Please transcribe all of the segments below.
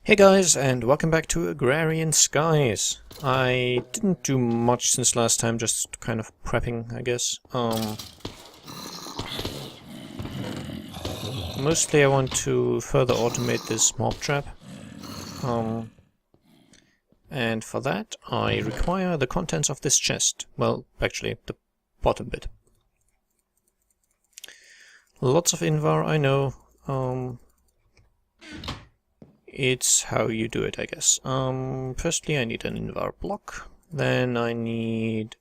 Hey guys, and welcome back to Agrarian Skies. I didn't do much since last time, just kind of prepping, I guess. Mostly I want to further automate this mob trap. And for that I require the contents of this chest. Well, actually, the bottom bit. Lots of invar, I know. It's how you do it, I guess. Firstly I need an invar block, then I need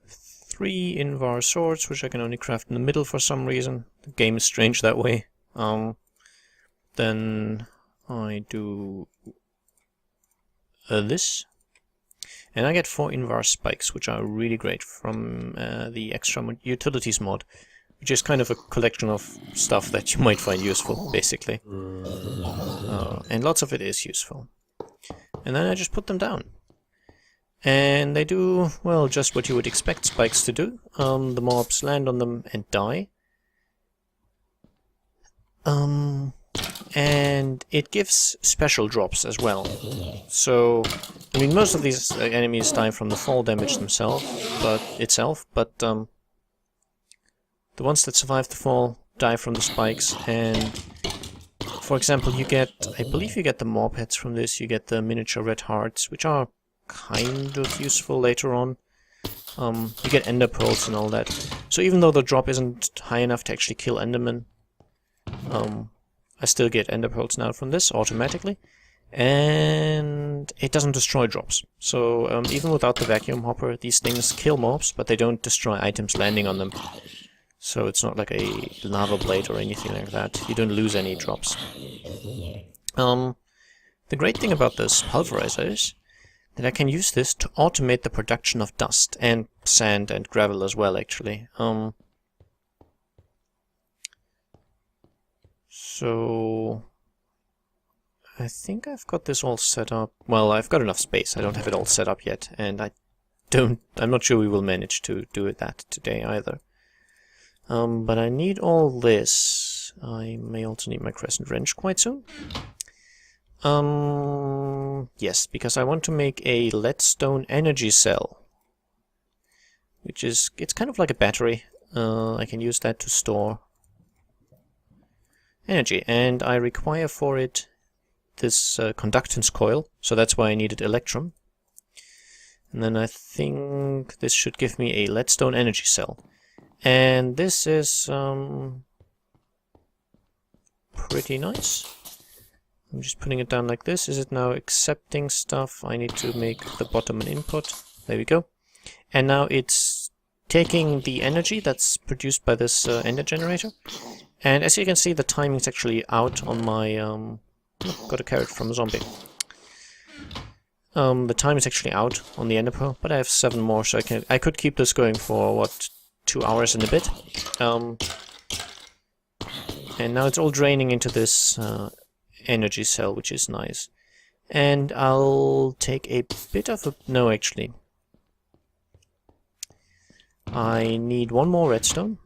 3 invar swords, which I can only craft in the middle for some reason. The game is strange that way. Then I do this, and I get 4 invar spikes, which are really great from the extra utilities mod, which is kind of a collection of stuff that you might find useful, basically. And lots of it is useful. And then I just put them down. And they do, well, just what you would expect spikes to do. The mobs land on them and die. And it gives special drops as well. So, I mean, most of these enemies die from the fall damage themselves, but the ones that survive the fall die from the spikes. And for example, you get, I believe you get the mob heads from this, you get the miniature red hearts, which are kind of useful later on. You get ender pearls and all that. So even though the drop isn't high enough to actually kill endermen, I still get ender pearls now from this automatically. And it doesn't destroy drops. So even without the vacuum hopper, these things kill mobs, but they don't destroy items landing on them. So it's not like a lava blade or anything like that. You don't lose any drops. The great thing about this pulverizer is that I can use this to automate the production of dust and sand and gravel as well, actually. So I think I've got this all set up. Well, I've got enough space. I don't have it all set up yet, and I'm not sure we will manage to do that today either. But I need all this. I may also need my crescent wrench quite soon. Yes, because I want to make a leadstone energy cell. It's kind of like a battery. I can use that to store energy, and I require for it this conductance coil, so that's why I needed electrum. And then I think this should give me a leadstone energy cell. And this is pretty nice. I'm just putting it down like this. Is it now accepting stuff? I need to make the bottom an input. There we go. And now it's taking the energy that's produced by this ender generator. And as you can see, the timing's actually out on my... got a carrot from a zombie. The time is actually out on the ender pearl, but I have 7 more, so I could keep this going for, what, 2 hours and a bit. And now it's all draining into this energy cell, which is nice. And I'll take a bit of a... No, actually. I need 1 more redstone.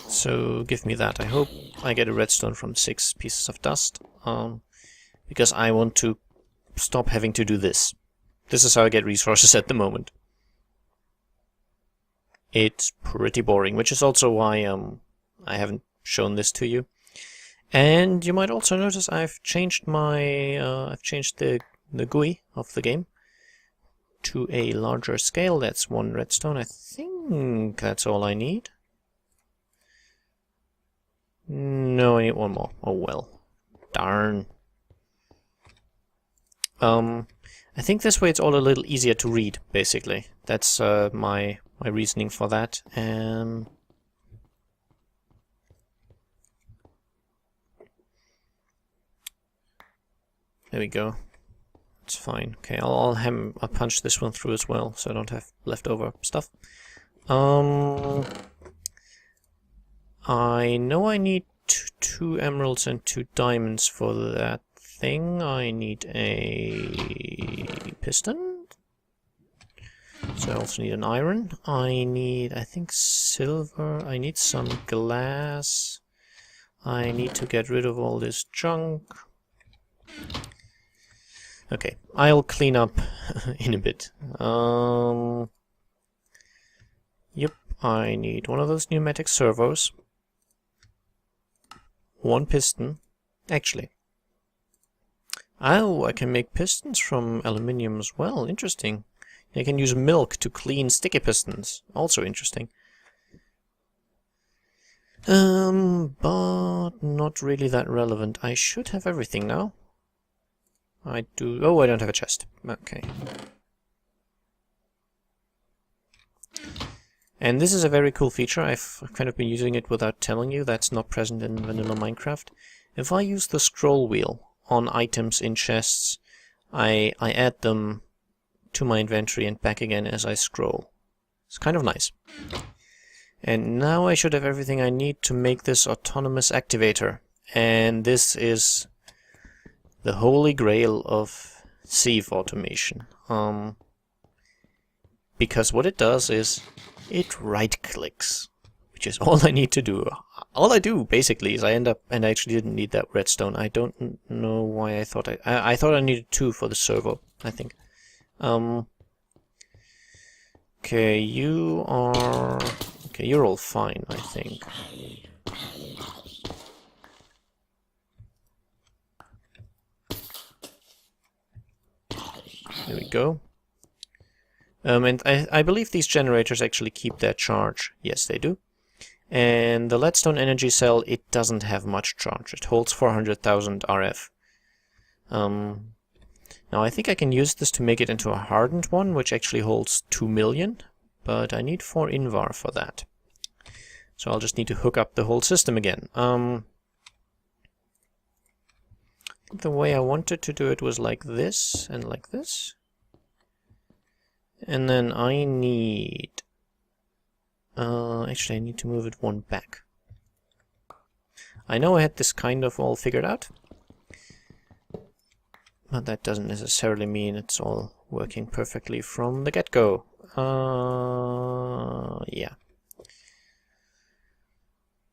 So give me that. I hope I get a redstone from 6 pieces of dust. Because I want to stop having to do this. This is how I get resources at the moment. It's pretty boring, which is also why I haven't shown this to you. And you might also notice I've changed the GUI of the game to a larger scale. That's 1 redstone. I think that's all I need. No, I need 1 more. Oh well. Darn. I think this way it's all a little easier to read, basically. That's my reasoning for that. There we go. It's fine. Okay, I'll punch this one through as well, so I don't have leftover stuff. I know I need 2 emeralds and 2 diamonds for that thing. I need a piston. So I also need an iron. I need, I think, silver. I need some glass. I need to get rid of all this junk. Okay, I'll clean up in a bit. Yep, I need one of those pneumatic servos. One piston. Actually. Oh, I can make pistons from aluminium as well. Interesting. I can use milk to clean sticky pistons. Also interesting. But not really that relevant. I should have everything now. I do. Oh, I don't have a chest. Okay. And this is a very cool feature. I've kind of been using it without telling you. That's not present in vanilla Minecraft. If I use the scroll wheel on items in chests, I add them to my inventory and back again as I scroll. It's kind of nice. And now I should have everything I need to make this autonomous activator. And this is the holy grail of sieve automation. Because what it does is it right-clicks, which is all I need to do. All I do, basically, is I end up, and I actually didn't need that redstone. I don't know why I thought I thought I needed 2 for the servo, I think. Okay, you are... Okay, you're all fine, I think. There we go. And I believe these generators actually keep their charge. Yes, they do. And the leadstone energy cell, it doesn't have much charge. It holds 400,000 RF. Now I think I can use this to make it into a hardened one, which actually holds 2 million. But I need 4 invar for that. So I'll just need to hook up the whole system again. The way I wanted to do it was like this and like this. And then I need... actually, I need to move it 1 back. I know I had this kind of all figured out. But that doesn't necessarily mean it's all working perfectly from the get-go. Yeah.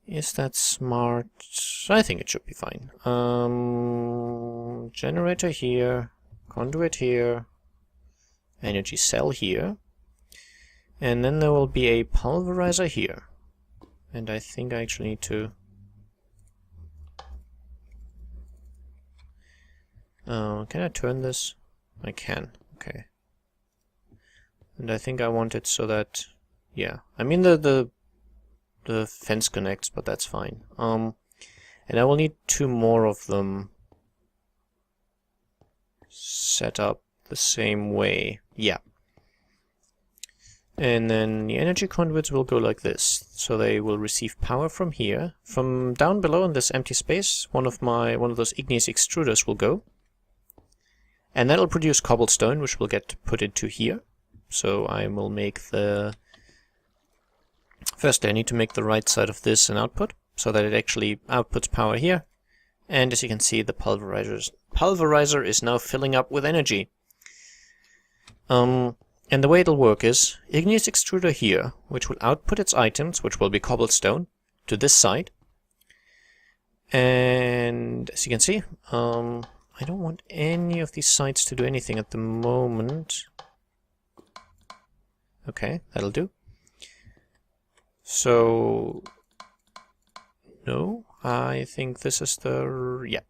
Is that smart? I think it should be fine. Generator here, conduit here, energy cell here, and then there will be a pulverizer here. And I think I actually need to... can I turn this? I can, okay. And I think I want it so that... Yeah, I mean the fence connects, but that's fine. And I will need 2 more of them set up the same way. Yeah. And then the energy conduits will go like this. So they will receive power from here. From down below in this empty space, one of those igneous extruders will go. And that'll produce cobblestone, which will get put into here. So I will make the... Firstly, I need to make the right side of this an output, so that it actually outputs power here. And as you can see, the pulverizer is now filling up with energy. And the way it'll work is, igneous extruder here, which will output its items, which will be cobblestone, to this side. And as you can see, I don't want any of these sides to do anything at the moment. Okay, that'll do. So, no, I think this is the... yeah.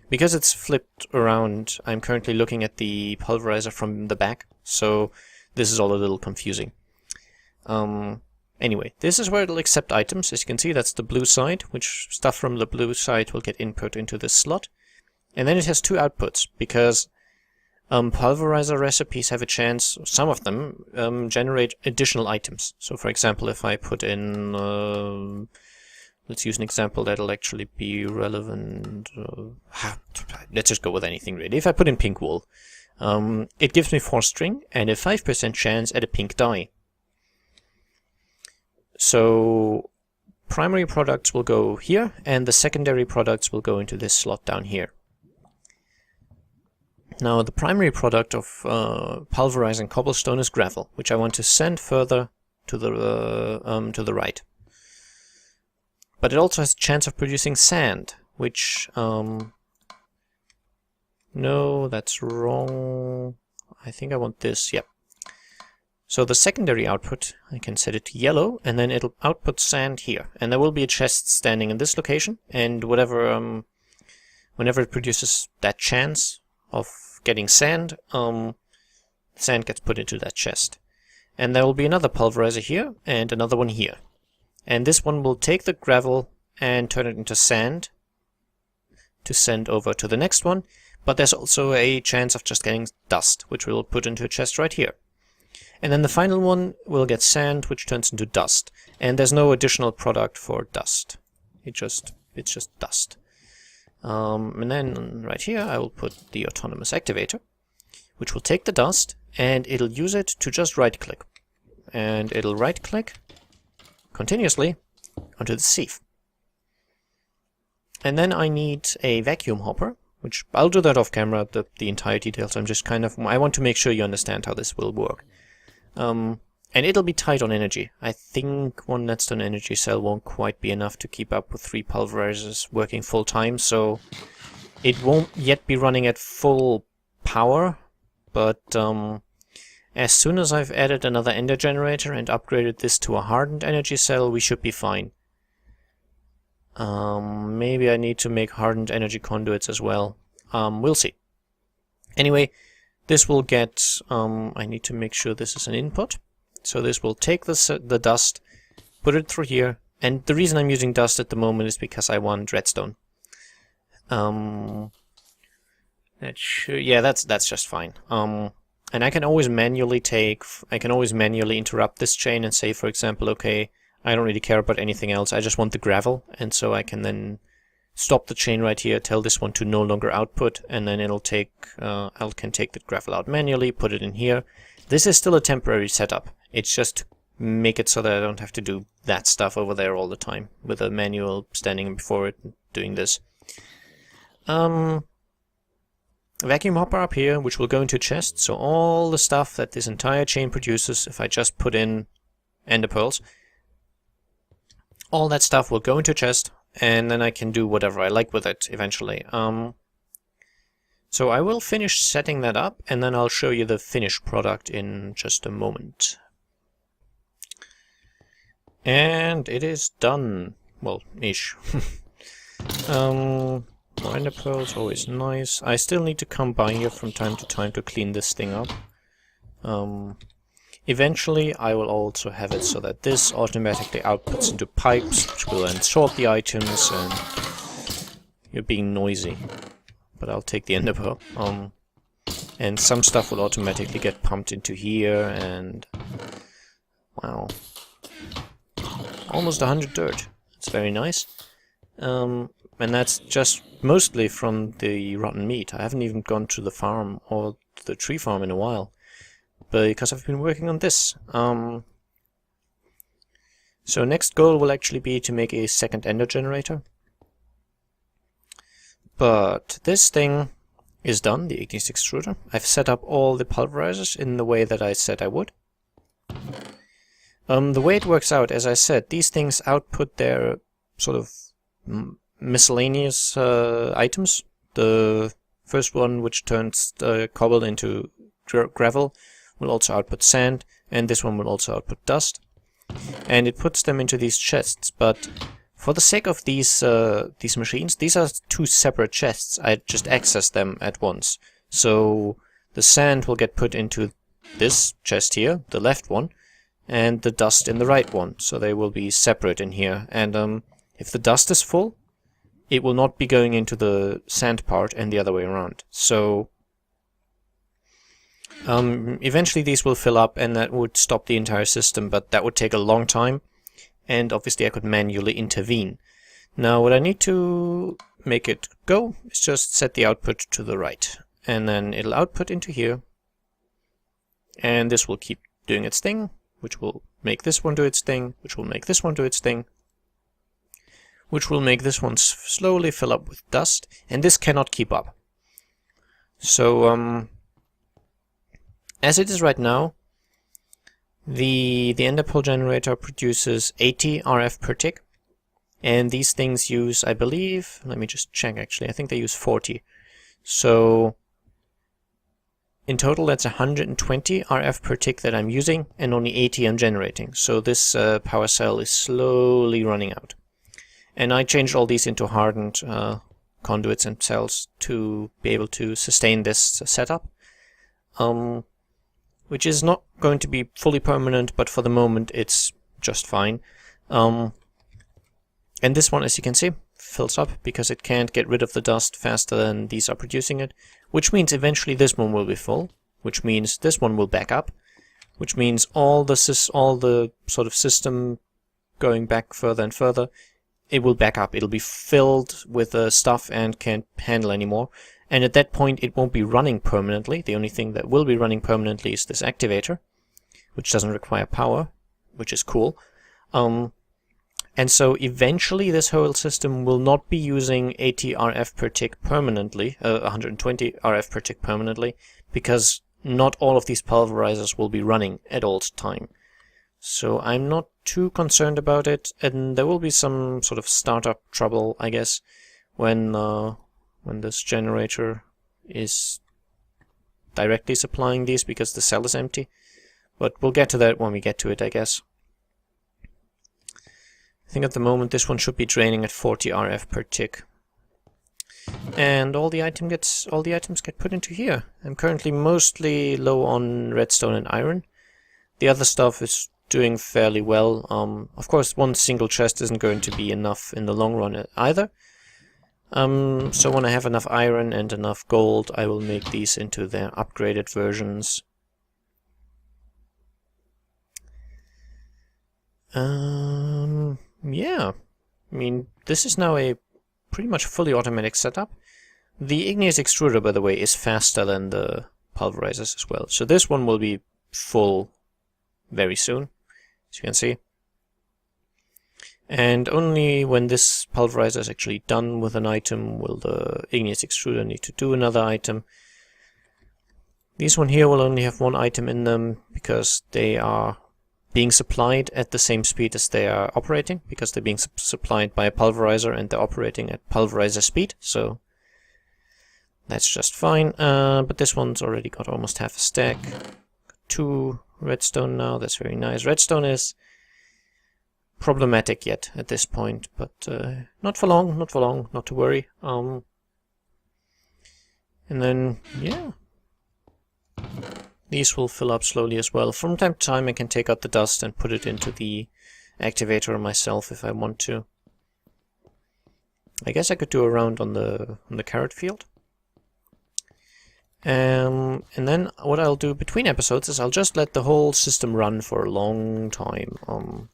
Because it's flipped around, I'm currently looking at the pulverizer from the back, so this is all a little confusing. Anyway, this is where it'll accept items. As you can see, that's the blue side, which stuff from the blue side will get input into this slot. And then it has 2 outputs, because pulverizer recipes have a chance, some of them, generate additional items. So for example, if I put in, let's use an example that'll actually be relevant. Let's just go with anything really. If I put in pink wool, it gives me 4 string and a 5% chance at a pink dye. So primary products will go here, and the secondary products will go into this slot down here. Now, the primary product of pulverizing cobblestone is gravel, which I want to send further to the right. But it also has a chance of producing sand, which... no, that's wrong. I think I want this, yep. So the secondary output, I can set it to yellow, and then it'll output sand here. And there will be a chest standing in this location, and whatever, whenever it produces that chance of getting sand, sand gets put into that chest. And there will be another pulverizer here, and another one here. And this one will take the gravel and turn it into sand to send over to the next one. But there's also a chance of just getting dust, which we'll put into a chest right here. And then the final one will get sand, which turns into dust. And there's no additional product for dust. It's just dust. And then right here I will put the autonomous activator, which will take the dust and it'll use it to just right click. And it'll right click continuously onto the sieve. And then I need a vacuum hopper, which I'll do that off camera, the entire details. I'm just I want to make sure you understand how this will work. And it'll be tight on energy. I think one Nedstone energy cell won't quite be enough to keep up with 3 pulverizers working full time, so it won't yet be running at full power, but as soon as I've added another ender generator and upgraded this to a hardened energy cell, we should be fine. Maybe I need to make hardened energy conduits as well. We'll see. Anyway, this will get... I need to make sure this is an input. So this will take the dust, put it through here, and the reason I'm using dust at the moment is because I want redstone. Yeah, that's just fine. And I can always manually interrupt this chain and say, for example, okay, I don't really care about anything else, I just want the gravel, and so I can then stop the chain right here, tell this one to no longer output, and then it'll take, I can take the gravel out manually, put it in here. This is still a temporary setup. It's just to make it so that I don't have to do that stuff over there all the time, with a manual standing before it doing this. Vacuum hopper up here, which will go into a chest, so all the stuff that this entire chain produces, if I just put in ender pearls, all that stuff will go into a chest, and then I can do whatever I like with it eventually. So I will finish setting that up, and then I'll show you the finished product in just a moment. And it is done. Well, ish. More ender pearls, always nice. I still need to come by here from time to time to clean this thing up. Eventually I will also have it so that this automatically outputs into pipes, which will then sort the items, and you're being noisy. But I'll take the ender pearl. And some stuff will automatically get pumped into here, and wow. Almost 100 dirt. It's very nice. And that's just mostly from the rotten meat. I haven't even gone to the farm or the tree farm in a while, because I've been working on this. So next goal will actually be to make a second ender generator. But this thing is done, the igneous extruder. I've set up all the pulverizers in the way that I said I would. The way it works out, as I said, these things output their sort of miscellaneous items. The first one, which turns cobble into gravel, will also output sand, and this one will also output dust. And it puts them into these chests, but for the sake of these machines, these are 2 separate chests. I just access them at once. So the sand will get put into this chest here, the left one, and the dust in the right one. So they will be separate in here. And if the dust is full, it will not be going into the sand part and the other way around. So eventually these will fill up, and that would stop the entire system, but that would take a long time. And obviously I could manually intervene. Now what I need to make it go is just set the output to the right. And then it'll output into here. And this will keep doing its thing, which will make this one do its thing, which will make this one do its thing, which will make this one slowly fill up with dust. And this cannot keep up. So as it is right now, the ender pearl generator produces 80 RF per tick, And these things use, I believe, let me just check actually, I think they use 40. So in total that's 120 RF per tick that I'm using, and only 80 I'm generating. So this power cell is slowly running out. And I changed all these into hardened conduits and cells to be able to sustain this setup. Which is not going to be fully permanent, but for the moment it's just fine. And this one, as you can see, fills up because it can't get rid of the dust faster than these are producing it, which means eventually this one will be full, which means this one will back up, which means all the sort of system going back further and further, it will back up. It'll be filled with stuff and can't handle anymore. And at that point it won't be running permanently. The only thing that will be running permanently is this activator, which doesn't require power, which is cool. And so eventually this whole system will not be using 80 RF per tick permanently, 120 RF per tick permanently, because not all of these pulverizers will be running at all time. So I'm not too concerned about it, and there will be some sort of startup trouble, I guess, when this generator is directly supplying these because the cell is empty. But we'll get to that when we get to it, I guess. I think at the moment this one should be draining at 40 RF per tick. And all the items get put into here. I'm currently mostly low on redstone and iron. The other stuff is doing fairly well. Of course, one single chest isn't going to be enough in the long run either. So when I have enough iron and enough gold, I will make these into their upgraded versions. Yeah, I mean, this is now a pretty much fully automatic setup. The igneous extruder, by the way, is faster than the pulverizers as well. So this one will be full very soon, as you can see. And only when this pulverizer is actually done with an item will the igneous extruder need to do another item. These one here will only have one item in them because they are being supplied at the same speed as they are operating, because they're being supplied by a pulverizer and they're operating at pulverizer speed, so that's just fine. But this one's already got almost half a stack. 2 redstone now, that's very nice. Redstone is problematic yet at this point, but not for long, not to worry. And then, yeah. These will fill up slowly as well. From time to time I can take out the dust and put it into the activator myself if I want to. I guess I could do a round on the carrot field. And then what I'll do between episodes is I'll just let the whole system run for a long time.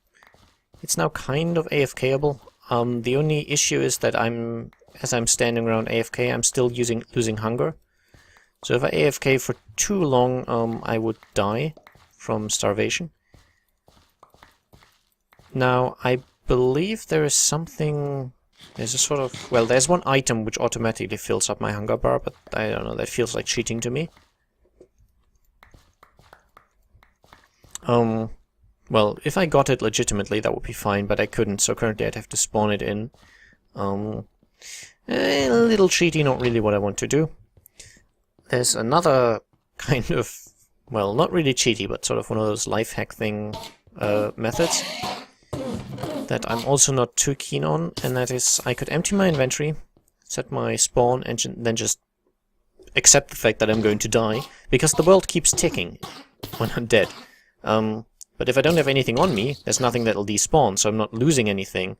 It's now kind of AFK-able. The only issue is that as I'm standing around AFK, I'm still losing hunger. So if I AFK for too long, I would die from starvation. Now, I believe there is something... There's a sort of... Well, there's one item which automatically fills up my hunger bar, but I don't know, that feels like cheating to me. Well, if I got it legitimately, that would be fine, but I couldn't, so currently I'd have to spawn it in. A little cheaty, not really what I want to do. There's another kind of, well, not really cheaty, but sort of one of those life hack thing methods that I'm also not too keen on, and that is I could empty my inventory, set my spawn, and then just accept the fact that I'm going to die, because the world keeps ticking when I'm dead. But if I don't have anything on me, there's nothing that'll despawn, so I'm not losing anything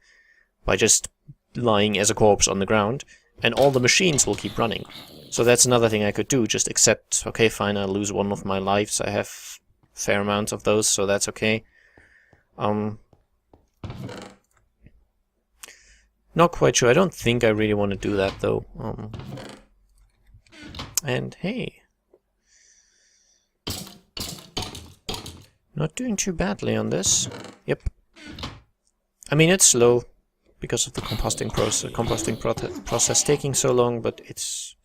by just lying as a corpse on the ground, and all the machines will keep running. So that's another thing I could do, just accept, okay, fine, I'll lose one of my lives, I have fair amounts of those, so that's okay. Not quite sure, I don't think I really want to do that, though. And hey, not doing too badly on this. Yep. I mean, it's slow because of the composting process taking so long, but it's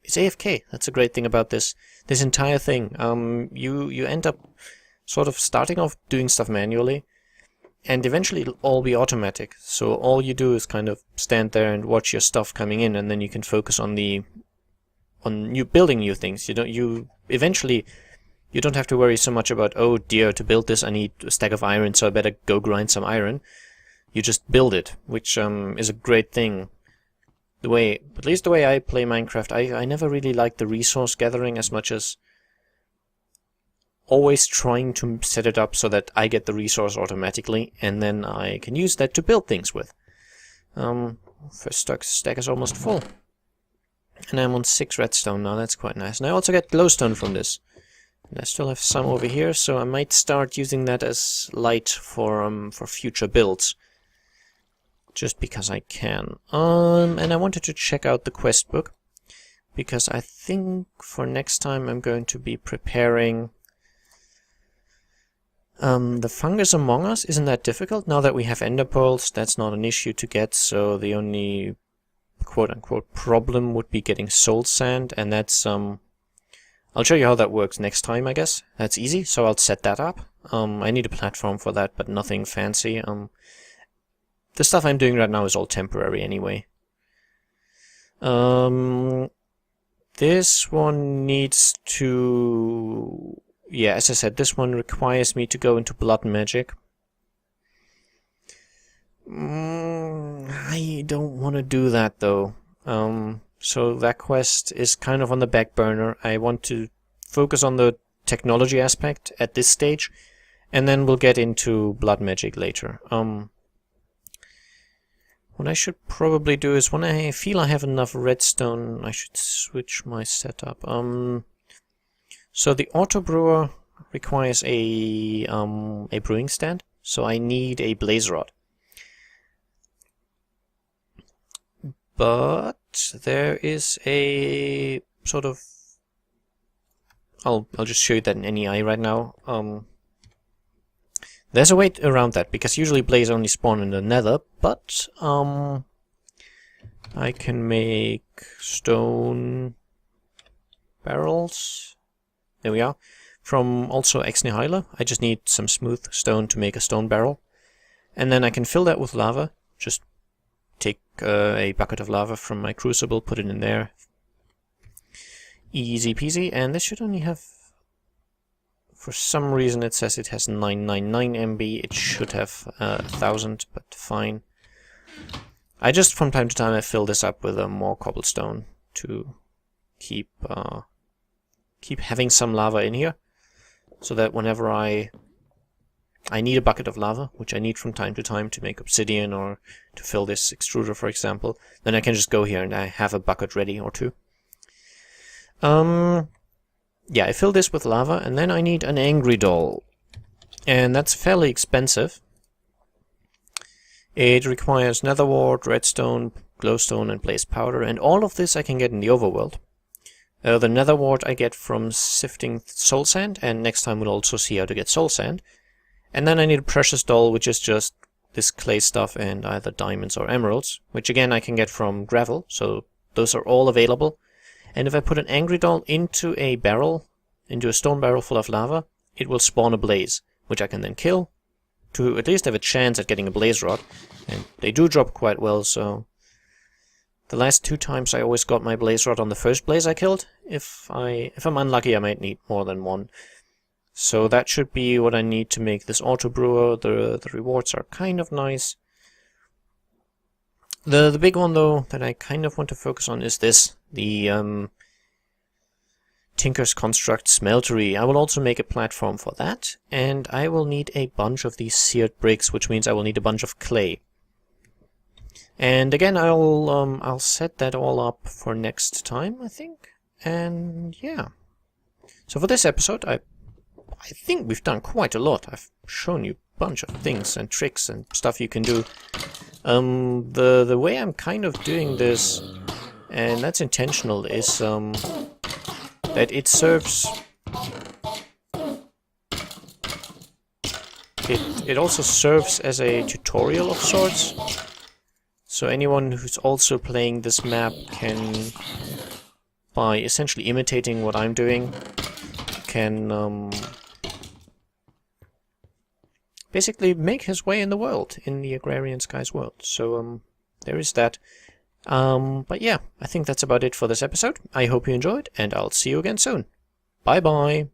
AFK. That's a great thing about this entire thing. You end up sort of starting off doing stuff manually, and eventually it'll all be automatic. So all you do is kind of stand there and watch your stuff coming in, and then you can focus on building new things. Eventually you don't have to worry so much about, oh dear, to build this I need a stack of iron, so I better go grind some iron. You just build it, which is a great thing. At least the way I play Minecraft, I never really liked the resource gathering as much as always trying to set it up so that I get the resource automatically, and then I can use that to build things with. First stack is almost full. And I'm on 6 redstone now, that's quite nice. And I also get glowstone from this. And I still have some over here, so I might start using that as light for future builds. Just because I can. And I wanted to check out the quest book, because I think for next time I'm going to be preparing... the fungus among us isn't that difficult. Now that we have ender pearls, that's not an issue to get, so the only quote-unquote problem would be getting soul sand, and that's... I'll show you how that works next time, I guess. That's easy, so I'll set that up. I need a platform for that, but nothing fancy. The stuff I'm doing right now is all temporary anyway. This one needs to... Yeah, as I said, this one requires me to go into blood magic. I don't want to do that though. So that quest is kind of on the back burner. I want to focus on the technology aspect at this stage, and then we'll get into blood magic later. What I should probably do is, when I feel I have enough redstone, I should switch my setup. So the auto brewer requires a brewing stand, so I need a blaze rod. But there is a sort of... I'll just show you that in NEI right now. There's a way around that, because usually blaze only spawn in the nether, but I can make stone barrels. There we are. From also ex nihilo. I just need some smooth stone to make a stone barrel. And then I can fill that with lava. Just take a bucket of lava from my crucible, put it in there. Easy peasy. And this should only have... For some reason it says it has 999 MB. It should have 1000, but fine. I just, from time to time, I fill this up with more cobblestone to keep having some lava in here, so that whenever I need a bucket of lava, which I need from time to time to make obsidian or to fill this extruder, for example, then I can just go here and I have a bucket ready or two. Yeah, I fill this with lava, and then I need an angry doll, and that's fairly expensive. It requires nether wart, redstone, glowstone, and blaze powder, and all of this I can get in the overworld. The nether wart I get from sifting soul sand, and next time we'll also see how to get soul sand. And then I need a precious doll, which is just this clay stuff and either diamonds or emeralds, which again I can get from gravel, so those are all available. And if I put an angry doll into a barrel, into a stone barrel full of lava, it will spawn a blaze, which I can then kill, to at least have a chance at getting a blaze rod. And they do drop quite well, so... The last 2 times I always got my blaze rod on the first blaze I killed. If I'm unlucky, I might need more than one. So that should be what I need to make this auto brewer. The rewards are kind of nice. The big one though that I kind of want to focus on is this, the Tinker's Construct Smeltery. I will also make a platform for that, and I will need a bunch of these seared bricks, which means I will need a bunch of clay. And again, I'll set that all up for next time, I think. And yeah. So for this episode, I think we've done quite a lot. I've shown you a bunch of things and tricks and stuff you can do. The way I'm kind of doing this, and that's intentional, is that it serves... It also serves as a tutorial of sorts. So anyone who's also playing this map can, by essentially imitating what I'm doing, can basically make his way in the world, in the Agrarian Skies world. So there is that. But yeah, I think that's about it for this episode. I hope you enjoyed, and I'll see you again soon. Bye bye.